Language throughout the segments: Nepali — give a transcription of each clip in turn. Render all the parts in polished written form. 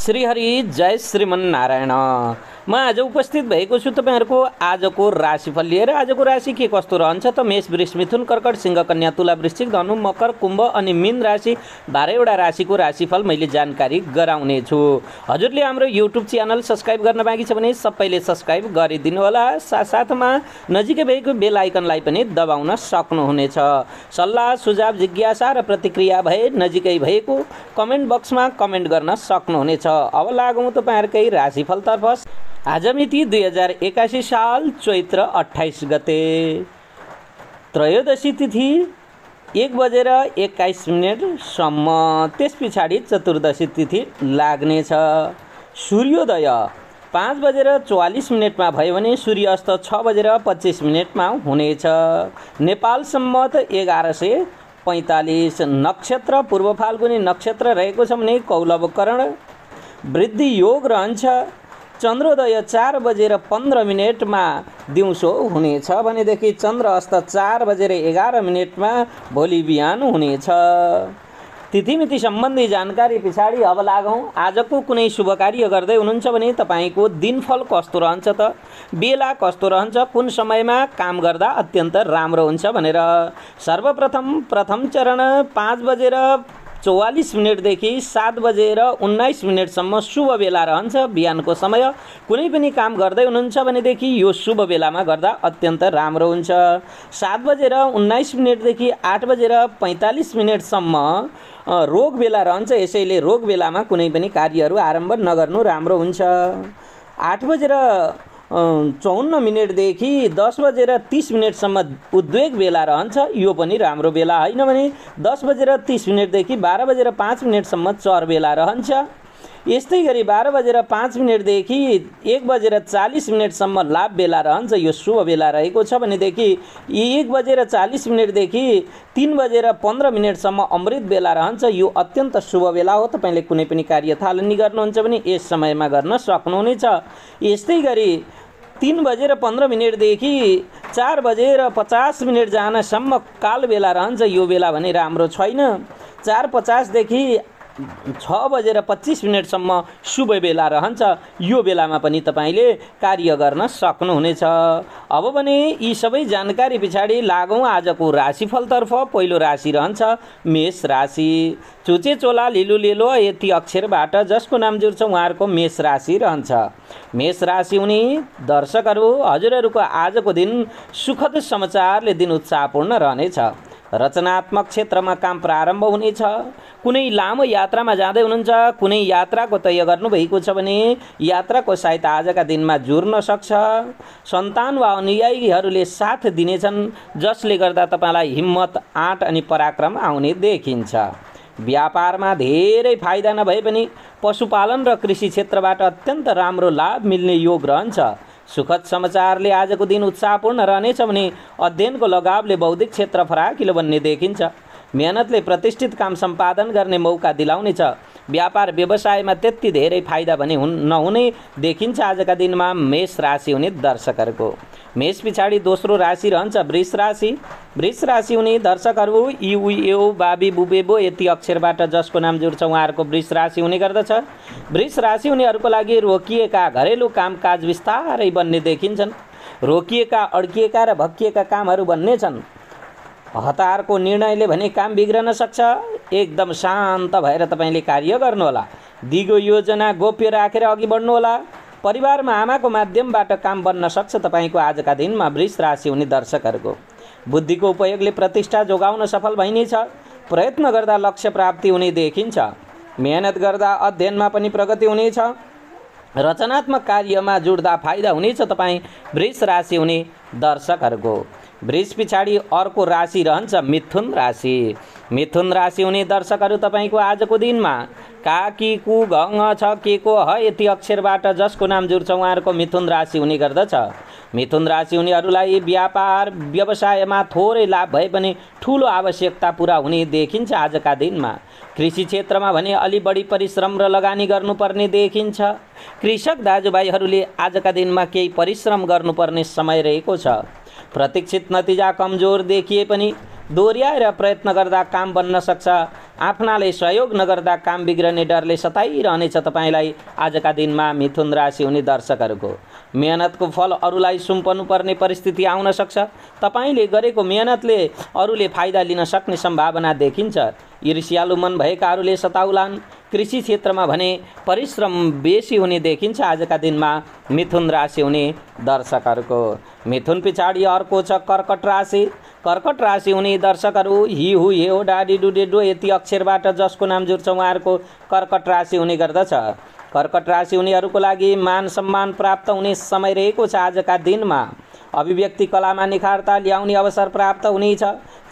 श्रीहरि जय श्रीमन्नारायण। म आज उपस्थित भएको छु तपाईहरुको आजको राशिफल लिएर। आजको राशि के कस्तो रहन्छ त मेष वृष मिथुन कर्कट सिंह कन्या तुला वृश्चिक धनु मकर कुम्भ अनि मीन राशि 12वटा राशिको राशिफल मैले जानकारी गराउने छु। हजुरले हाम्रो युट्युब च्यानल सब्स्क्राइब गर्न बाँकी छ भने सबैले सब्स्क्राइब गरिदिनु होला। साथमा नजिकै भएको बेल आइकनलाई पनि दबाउन सक्नुहुनेछ। सल्लाह सुझाव जिज्ञासा र प्रतिक्रिया भए नजिकै भएको कमेन्ट बक्समा कमेन्ट गर्न सक्नुहुनेछ। अब लागौं तपाईहरुकै राशिफलतर्फ। आज मिति 2081 साल चैत्र 28 गते, त्रयोदशी तिथि 1:21 सम्म। त्यस पछाडि चतुर्दशी तिथि लाग्नेछ। सूर्योदय 5:44 भयो भने सूर्यास्त 6:25 हुनेछ। नेपाल सम्मत 1145। नक्षत्र पूर्व फाल्गुनी नक्षत्र रहेको छ भने कौलव करण वृद्धि योग रहन्छ। चन्द्रोदय 4:15 दिउँसो हुनेछ भनेदेखि चन्द्र अस्त 4:11 भोलि बिहान हुनेछ। तिथिमिति सम्बन्धी जानकारी पछाडि अब लागौं आजको कुनै शुभ कार्य गर्दै हुनुहुन्छ भने तपाईको दिनफल कस्तो रहन्छ त, बेला कस्तो रहन्छ, कुन समयमा काम गर्दा अत्यन्त राम्रो हुन्छ भनेर। सर्वप्रथम प्रथम चरण 5:44 देखि 7:19 सम्म शुभ बेला रहन्छ। बिहानको समय कुनै पनि काम गर्दै हुनुहुन्छ भनेदेखि यो शुभ बेलामा गर्दा अत्यन्त राम्रो हुन्छ। 7:19 देखि 8:45 सम्म रोग बेला रहन्छ। यसैले रोग बेलामा कुनै पनि कार्यहरू आरम्भ नगर्नु राम्रो हुन्छ। 8:54 देखि 10:30 सम्म उद्वेग बेला रहन्छ। यो पनि राम्रो बेला होइन भने 10:30 देखि 12:05 सम्म चर बेला रहन्छ। यस्तै गरी 12:05 देखि 1:40 सम्म लाभ बेला रहन्छ। यो शुभ बेला रहेको छ भनेदेखि 1:40 देखि 3:15 सम्म अमृत बेला रहन्छ। यो अत्यन्त शुभ बेला हो। तपाईले कुनै पनि कार्य थालनी गर्नुहुन्छ भने यस समयमा गर्न सक्नुहुनेछ। यस्तै गरी 3:15 देखि 4:50 जानसम्म काल बेला रहन्छ। यो बेला भने राम्रो छैन। 4:50 देखि 6:25 सम्म शुभ बेला रहन्छ। यो बेलामा पनि तपाईले कार्य गर्न सक्नुहुनेछ। अब भने यी सबै जानकारी पछाडि लागौं आजको राशिफलतर्फ। पहिलो राशि रहन्छ मेष राशि। चुचे चोला लिलु लेलो यति अक्षरबाट जसको नाम जुर्छ उहाँहरुको मेष राशि रहन्छ। मेष राशि हुने दर्शकहरू हजुरहरूको आजको दिन सुखद समाचारले दिन उत्साहपूर्ण रहनेछ। रचनात्मक क्षेत्रमा काम प्रारम्भ हुनेछ। कुनै लामो यात्रामा जाँदै हुनुहुन्छ, कुनै यात्राको तय गर्नुभएको छ भने यात्राको सहायता आजका दिनमा जुर्न सक्छ। सन्तान वा अनुयायीहरूले साथ दिनेछन् जसले गर्दा तपाईलाई हिम्मत आँट अनि पराक्रम आउने देखिन्छ। व्यापारमा धेरै फाइदा नभए पनि पशुपालन र कृषि क्षेत्रबाट अत्यन्त राम्रो लाभ मिल्ने योग रहन्छ। सुखद समाचारले आजको दिन उत्साहपूर्ण रहनेछ भने अध्ययनको लगावले बौद्धिक क्षेत्र फराकिलो बन्ने देखिन्छ। मेहनतले प्रतिष्ठित काम सम्पादन गर्ने मौका दिलाउनेछ। व्यापार व्यवसायमा त्यति धेरै फाइदा भने नहुने देखिन्छ आजका दिनमा मेष राशि हुने दर्शकहरूको। मेष पछाडि दोस्रो राशि रहन्छ वृष राशि। वृष राशि हुने दर्शकहरू यु यो बाबी बुबेबो यति अक्षरबाट जसको नाम जुर्छ उहाँहरूको वृष राशि हुने गर्दछ। वृष राशि हुनेहरूको लागि रोकिएका घरेलु कामकाज विस्तारै बन्ने देखिन्छन्। रोकिएका अड्किएका र भक्किएका कामहरू बन्नेछन्। हतारको निर्णयले भने काम बिग्रन सक्छ। एकदम शान्त भएर तपाईले कार्य गर्नुहोला। दिगो योजना गोप्य राखेर अघि बढ्नुहोला। परिवारमा आमाको माध्यमबाट काम बन्न सक्छ तपाईको आजका दिनमा वृष राशि हुने दर्शकहरूको। बुद्धिको उपयोगले प्रतिष्ठा जोगाउन सफल भइनेछ। प्रयत्न गर्दा लक्ष्य प्राप्ति हुने देखिन्छ। मेहनत गर्दा अध्ययनमा पनि प्रगति हुनेछ। रचनात्मक कार्यमा जुड्दा फाइदा हुनेछ तपाईँ वृष राशि हुने दर्शकहरूको। वृष पछाडि अर्को राशि रहन्छ मिथुन राशि। मिथुन राशि हुने दर्शकहरू तपाईको आजको दिनमा काकी कु घङ छ के को ह यति अक्षरबाट जसको नाम जुर्छ उहाँहरूको मिथुन राशि हुने गर्दछ। मिथुन राशि हुनेहरूलाई व्यापार व्यवसायमा थोरै लाभ भए पनि ठूलो आवश्यकता पूरा हुने देखिन्छ आजका दिनमा। कृषि क्षेत्रमा भने अलि बढी परिश्रम र लगानी गर्नुपर्ने देखिन्छ। कृषक दाजुभाइहरूले आजका दिनमा केही परिश्रम गर्नुपर्ने समय रहेको छ। प्रतीक्षित नतिजा कमजोर देखिए पनि दोहोर्याएर प्रयत्न गर्दा काम बन्न सक्छ। आफ्नाले सहयोग नगर्दा काम बिग्रने डरले सताइरहनेछ तपाईलाई आजका दिनमा मिथुन राशि हुने दर्शकहरूको। मेहनतको फल अरूलाई सुम्पनु पर्ने परिस्थिति आउन सक्छ। तपाईले गरेको मेहनतले अरूले फाइदा लिन सक्ने सम्भावना देखिन्छ। ईर्ष्यालु मन भएकाहरूले सताउलान्। कृषि क्षेत्रमा भने परिश्रम बेसी हुने देखिन्छ आजका दिनमा मिथुन राशि हुने दर्शकहरूको। मिथुन पछाडि अर्को छ कर्कट राशि। कर्कट राशि हुने दर्शकहरू हि हु हे डाडी डुडे डो यति अक्षरबाट जसको नाम जुर्छ उहाँहरूको कर्कट राशि हुने गर्दछ। कर्कट राशि हुनेहरूको लागि मान सम्मान प्राप्त हुने समय रहेको छ आजका दिनमा। अभिव्यक्ति कलामा निखारता ल्याउने अवसर प्राप्त हुनेछ।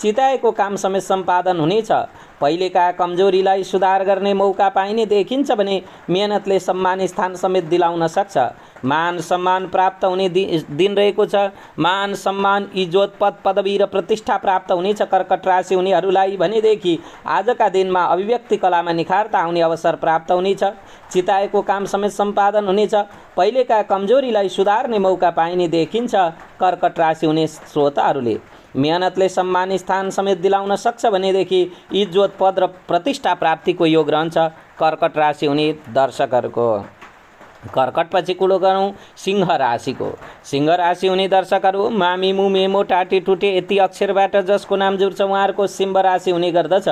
चिताएको काम समेत सम्पादन हुनेछ। पहिलेका कमजोरीलाई सुधार गर्ने मौका पाइने देखिन्छ भने मेहनतले सम्मान स्थान समेत दिलाउन सक्छ। मान सम्मान प्राप्त हुने दिन रहेको छ। मान सम्मान इज्जत पद पदवी र प्रतिष्ठा प्राप्त हुनेछ कर्कट राशि हुनेहरूलाई भनेदेखि आजका दिनमा अभिव्यक्ति कलामा निखारता आउने अवसर प्राप्त हुनेछ। चिताएको काम समेत सम्पादन हुनेछ। पहिलेका कमजोरीलाई सुधार्ने मौका पाइने देखिन्छ कर्कट राशि हुने श्रोताहरूले। मेहनतले सम्मान स्थान समेत दिलाउन सक्छ भनेदेखि इज्जत पद र प्रतिष्ठा प्राप्तिको योग रहन्छ कर्कट राशि हुने दर्शकहरूको। कर्कट पछि कुरो गरौँ सिंह राशिको। सिंह राशि हुने दर्शकहरू मामी मुमेमो टाटी टुटे यति अक्षरबाट जसको नाम जुर्छ उहाँहरूको सिंह राशि हुने गर्दछ।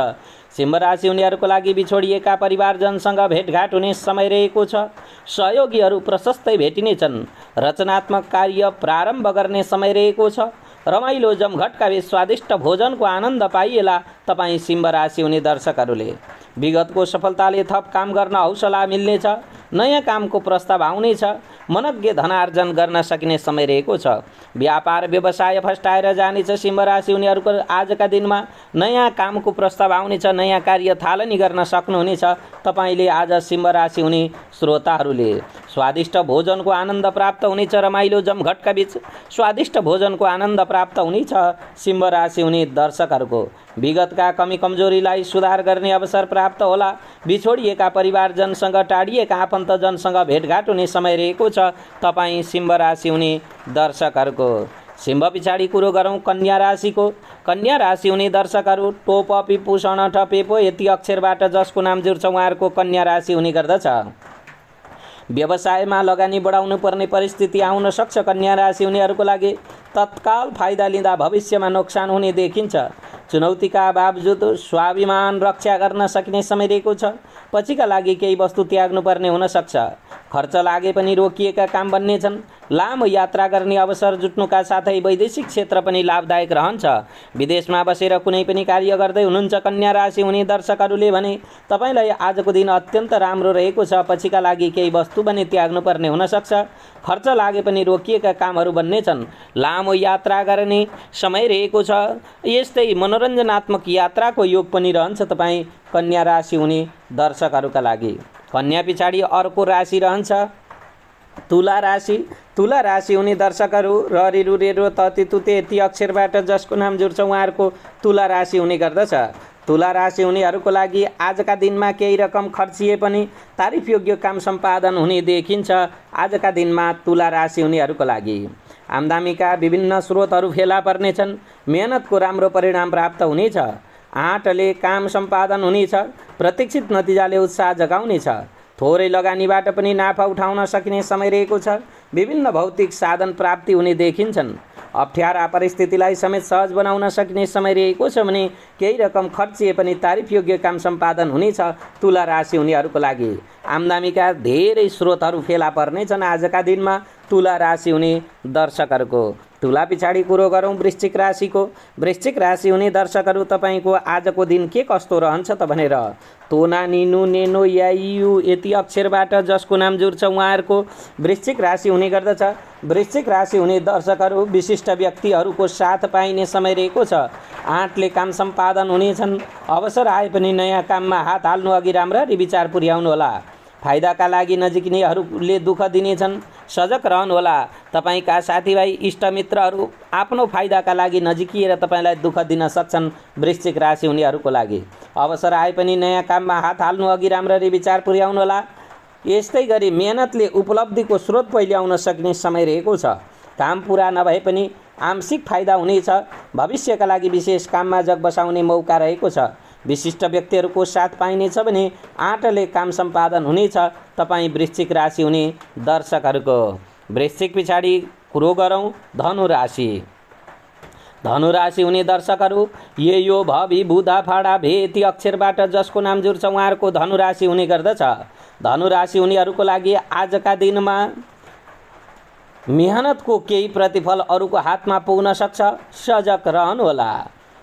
सिंह राशि हुनेहरूको लागि बिछोडिएका परिवारजनसँग भेटघाट हुने समय रहेको छ। सहयोगीहरू प्रशस्तै भेटिनेछन्। रचनात्मक कार्य प्रारम्भ गर्ने समय रहेको छ। रमाइलो जमघटका बीच स्वादिष्ट भोजनको आनन्द पाइएला तपाईँ सिंह राशि हुने दर्शकहरूले। विगतको सफलताले थप काम गर्न हौसला मिल्नेछ। नयाँ कामको प्रस्ताव आउनेछ। मनज्ञ धनार्जन गर्न सकिने समय रहेको छ। व्यापार व्यवसाय फस्टाएर जानेछ। सिंह राशि हुनेहरूको आजका दिनमा नयाँ कामको प्रस्ताव आउनेछ। नयाँ कार्य थालनी गर्न सक्नुहुनेछ तपाईले आज सिंह राशि हुने श्रोताहरूले। स्वादिष्ट भोजनको आनन्द प्राप्त हुनेछ। रमाइलो जमघटका बीच स्वादिष्ट भोजनको आनन्द प्राप्त हुनेछ सिंह राशि हुने दर्शकहरूको। विगतका कमी कमजोरीलाई सुधार गर्ने अवसर प्राप्त होला। बिछोडिएका परिवारजनसँग टाढिएका आफन्तजनसँग भेटघाट हुने समय रहेको छ तपाईँ सिंह राशि हुने दर्शकहरूको। सिंह पछाडि कुरो गरौँ कन्या राशिको। कन्या राशि हुने दर्शकहरू टोप पिपुषण ठपेपो यति अक्षरबाट जसको नाम जुर्छ उहाँहरूको कन्या राशि हुने गर्दछ। व्यवसायमा लगानी बढाउनु पर्ने परिस्थिति आउन सक्छ कन्या राशि हुनेहरूको लागि। तत्काल फाइदा लिँदा भविष्यमा नोक्सान हुने देखिन्छ। चुनौतीका बावजुद स्वाभिमान रक्षा गर्न सकिने समय रहेको छ। पछिका लागि केही वस्तु त्याग्नुपर्ने हुन सक्छ। खर्च लागे पनि रोकिएका काम बन्नेछन्। लामो यात्रा गर्ने अवसर जुट्नुका साथै वैदेशिक क्षेत्र पनि लाभदायक रहन्छ। विदेशमा बसेर कुनै पनि कार्य गर्दै हुनुहुन्छ कन्या राशि हुने दर्शकहरूले भने तपाईलाई आजको दिन अत्यन्त राम्रो रहेको छ। पछिका लागि केही वस्तु पनि त्याग्नुपर्ने हुन सक्छ। खर्च लागे पनि रोकिएका कामहरू बन्नेछन्। लामो यात्रा गर्ने समय रहेको छ। यस्तै मनोरञ्जनात्मक यात्राको योग पनि रहन्छ तपाईँ कन्या राशि हुने दर्शकहरूका लागि। कन्या पछाडि अर्को राशि रहन्छ तुला राशि। तुला राशि हुने दर्शकहरू ररिरु रेरो तति तुते यति अक्षरबाट जसको नाम जुर्छ उहाँहरूको तुला राशि हुने गर्दछ। तुला राशि हुनेहरूको लागि आजका दिनमा केही रकम खर्चिए पनि तारिफ योग्य काम सम्पादन हुने देखिन्छ आजका दिनमा तुला राशि हुनेहरूको लागि। आम्दानीका विभिन्न स्रोतहरू फेला पर्नेछन्। मेहनतको राम्रो परिणाम प्राप्त हुनेछ। आँटले काम सम्पादन हुनेछ। प्रतीक्षित नतिजाले उत्साह जगाउनेछ। थोरै लगानीबाट पनि नाफा उठाउन सकिने समय रहेको छ। विभिन्न भौतिक साधन प्राप्ति हुने देखिन्छन्। अप्ठ्यारा परिस्थितिलाई समेत सहज बनाउन सकिने समय रहेको छ भने केही रकम खर्चिए पनि तारिफ योग्य काम सम्पादन हुनेछ तुला राशि हुनेहरूको लागि। आम्दानीका धेरै स्रोतहरू फेला पर्नेछन् आजका दिनमा तुला राशि हुने दर्शकहरूको। तुला पछाडि कुरो गरौँ वृश्चिक राशिको। वृश्चिक राशि हुने दर्शकहरू तपाईँको आजको दिन के कस्तो रहन्छ त भनेर तोना निनु नेनो यायु यति अक्षरबाट जसको नाम जुर्छ उहाँहरूको वृश्चिक राशि हुने गर्दछ। वृश्चिक राशि हुने दर्शकहरू विशिष्ट व्यक्तिहरूको साथ पाइने समय रहेको छ। आँटले काम सम्पादन हुनेछन्। अवसर आए पनि नयाँ काममा हात हाल्नु अघि राम्ररी विचार पुर्याउनु होला। फाइदाका लागि नजिकिनेहरूले दुःख दिनेछन्। सजग रहनुहोला। तपाईका साथीभाइ इष्टमित्रहरू आफ्नो फाइदाका लागि नजिकिएर तपाईलाई दुःख दिन सक्छन् वृश्चिक राशि हुनेहरूको लागि। अवसर आए पनि नयाँ काममा हात हाल्नु अघि राम्ररी विचार पुर्याउनु होला। यस्तै गरी मेहनतले उपलब्धिको स्रोत पहिल्याउन सक्ने समय रहेको छ। काम पुरा नभए पनि आंशिक फाइदा हुनेछ। भविष्यका लागि विशेष काममा जग बसाउने मौका रहेको छ। विशिष्ट व्यक्तिहरूको साथ पाइनेछ भने आँटले काम सम्पादन हुनेछ। तपाईँ वृश्चिक राशि हुने दर्शकहरूको। वृश्चिक पछाडि कुरो गरौँ धनु राशि। धनु राशि हुने दर्शकहरू, ये यो भवि बुधा फाडा भेती अक्षरबाट जसको नाम जुर्छ उहाँहरूको धनु राशि हुने गर्दछ। धनु राशि हुनेहरूको लागि आजका दिनमा मेहनतको केही प्रतिफल अरूको हातमा पुग्न सक्छ। सजग रहनुहोला।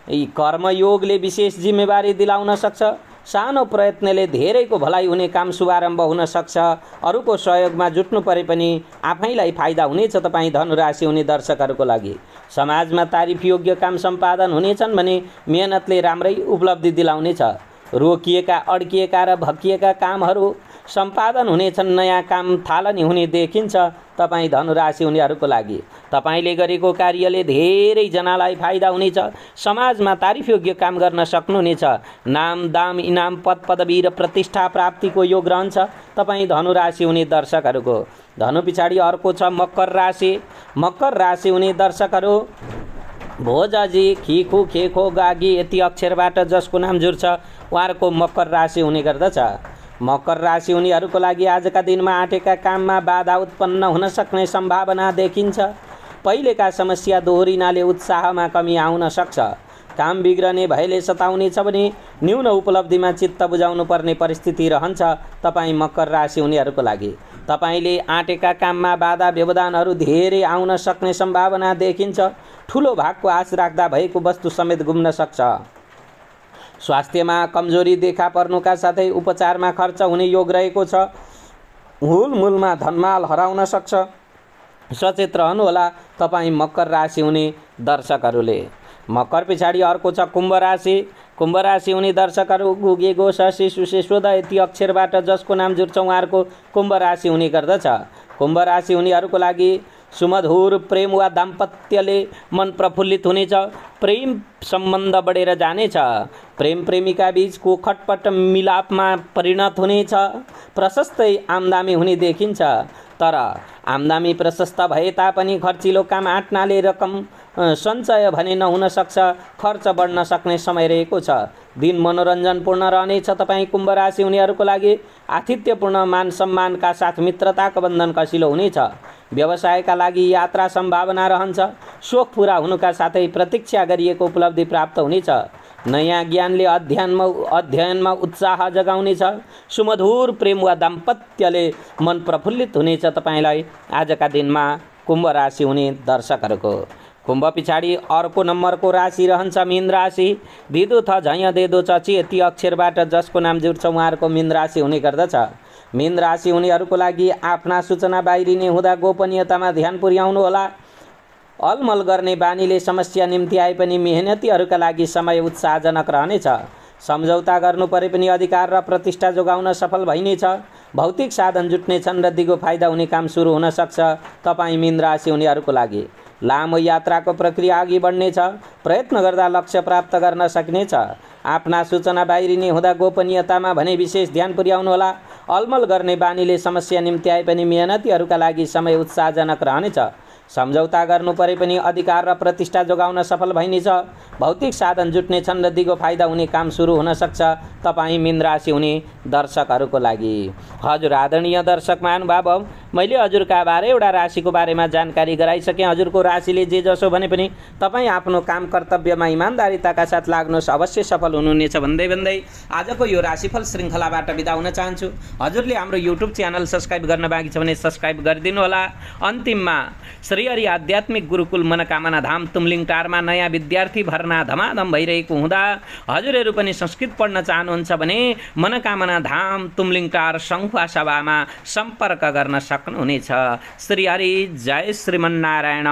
यी कर्मयोगले विशेष जिम्मेवारी दिलाउन सक्छ। सानो प्रयत्नले धेरैको भलाइ हुने काम शुभारम्भ हुन सक्छ। अरूको सहयोगमा जुट्नु परे पनि आफैलाई फाइदा हुनेछ। तपाईँ धनु राशि हुने दर्शकहरूको लागि समाजमा तारिफ योग्य काम सम्पादन हुनेछन् भने मेहनतले राम्रै उपलब्धि दिलाउनेछ। रोकिएका, अड्किएका र भकिएका कामहरू सम्पादन हुनेछन्। नयाँ काम थालनी हुने देखिन्छ। तपाईँ धनु राशि हुनेहरूको लागि तपाईँले गरेको कार्यले धेरैजनालाई फाइदा हुनेछ। समाजमा तारिफ योग्य काम गर्न सक्नुहुनेछ। नाम, दाम, इनाम, पद पदवी र प्रतिष्ठा प्राप्तिको योग रहन्छ। तपाईँ धनु राशि हुने दर्शकहरूको। धनु पछाडि अर्को छ मकर राशि। मकर राशि हुने दर्शकहरू, भोजाजी, खिखु, खेखो, गागी यति अक्षरबाट जसको नाम जुर्छ उहाँहरूको मकर राशि हुने गर्दछ। मकर राशि हुनेहरूको लागि आजका दिनमा आँटेका काममा बाधा उत्पन्न हुन सक्ने सम्भावना देखिन्छ। पहिलेका समस्या दोहोरिनाले उत्साहमा कमी आउन सक्छ। काम बिग्रने भयले सताउनेछ भने न्यून उपलब्धिमा चित्त बुझाउनु पर्ने परिस्थिति रहन्छ। तपाईँ मकर राशि हुनेहरूको लागि तपाईँले आँटेका काममा बाधा व्यवधानहरू धेरै आउन सक्ने सम्भावना देखिन्छ। ठुलो भागको आश राख्दा भएको वस्तु समेत गुम्न सक्छ। स्वास्थ्यमा कमजोरी देखा पर्नुका साथै उपचारमा खर्च हुने योग रहेको छ। हुलमुलमा धनमाल हराउन सक्छ। सचेत रहनुहोला तपाईँ मकर राशि हुने दर्शकहरूले। मकर पछाडि अर्को छ कुम्भ राशि। कुम्भ राशि हुने दर्शकहरू, गुगे, गोसा, शिशु, शेषोदा यति अक्षरबाट जसको नाम जुर्छ उहाँहरूको कुम्भ राशि हुने गर्दछ। कुम्भ राशि हुनेहरूको लागि सुमधुर प्रेम वा दाम्पत्यले मन प्रफुल्लित हुनेछ। प्रेम सम्बन्ध बढेर जानेछ। प्रेम प्रेमिका बीचको खटपट मिलापमा परिणत हुनेछ। प्रशस्तै आम्दानी हुने देखिन्छ। तर आम्दानी प्रशस्त भए तापनि खर्चिलो काम आँट्नाले रकम सञ्चय भने नहुन सक्छ। खर्च बढ्न सक्ने समय रहेको छ। दिन मनोरञ्जनपूर्ण रहनेछ। तपाईँ कुम्भ राशि हुनेहरूको लागि आतिथ्यपूर्ण मान सम्मानका साथ मित्रताको बन्धन कसिलो हुनेछ। व्यवसायका लागि यात्रा सम्भावना रहन्छ। सोख पुरा हुनुका साथै प्रतीक्षा गरिएको उपलब्धि प्राप्त हुनेछ। नयाँ ज्ञानले अध्ययनमा उत्साह जगाउनेछ। सुमधुर प्रेम वा दाम्पत्यले मन प्रफुल्लित हुनेछ। तपाईँलाई आजका दिनमा कुम्भ राशि हुने दर्शकहरूको। कुम्भ पछाडि अर्को नम्बरको राशि रहन्छ मीन राशि। दिदो थ झैँ देदो चची यति अक्षरबाट जसको नाम जुर्छ उहाँहरूको मीन राशि हुने गर्दछ। मीन राशि हुनेहरूको लागि आफ्ना सूचना बाहिरिने हुँदा गोपनीयतामा ध्यान पुर्याउनु होला। अलमल गर्ने बानीले समस्या निम्ति आए पनि मेहनतीहरूका लागि समय उत्साहजनक रहनेछ। सम्झौता गर्नु परे पनि अधिकार र प्रतिष्ठा जोगाउन सफल भइनेछ। भौतिक साधन जुट्नेछन् र दिगो फाइदा हुने काम सुरु हुन सक्छ। तपाईँ मीन राशि हुनेहरूको लागि लामो यात्राको प्रक्रिया अघि बढ्नेछ। प्रयत्न गर्दा लक्ष्य प्राप्त गर्न सकिनेछ। आफ्ना सूचना बाहिरिने हुँदा गोपनीयतामा भने विशेष ध्यान पुर्याउनु होला। अलमल गर्ने बानीले समस्या निम्ति आए पनि मेहनतीहरूका लागि समय उत्साहजनक रहनेछ। सम्झौता गर्नु परे पनि अधिकार र प्रतिष्ठा जोगाउन सफल भइनेछ। भौतिक साधन जुट्नेछन् र दिगो फाइदा हुने काम सुरु हुन सक्छ। तपाईँ मीन राशि हुने दर्शकहरूको लागि। हजुर आदरणीय दर्शक महानुभाव, मैले हजुरका 12वटा राशिको बारेमा जानकारी गराइसकेँ। हजुरको राशिले जे जसो भने पनि तपाईँ आफ्नो काम कर्तव्यमा इमान्दारिताका साथ लाग्नुहोस्, अवश्य सफल हुनुहुनेछ भन्दै आजको यो राशिफल श्रृङ्खलाबाट बिदा हुन चाहन्छु। हजुरले हाम्रो युट्युब च्यानल सब्स्क्राइब गर्न बाँकी छ भने सब्स्क्राइब गरिदिनु होला। अन्तिममा श्री हरि आध्यात्मिक गुरुकुल मनोकामना धाम तुमलिङ टारमा नयाँ विद्यार्थी भर्ना धमाधम भइरहेको हुँदा हजुरहरू पनि संस्कृत पढ्न चाहनुहुन्छ भने मनोकामना धाम तुमलिङ टार सङ्खुवा सभामा सम्पर्क गर्न सक्नुहुनेछ। श्री हरि, जय श्रीमन्नारायण।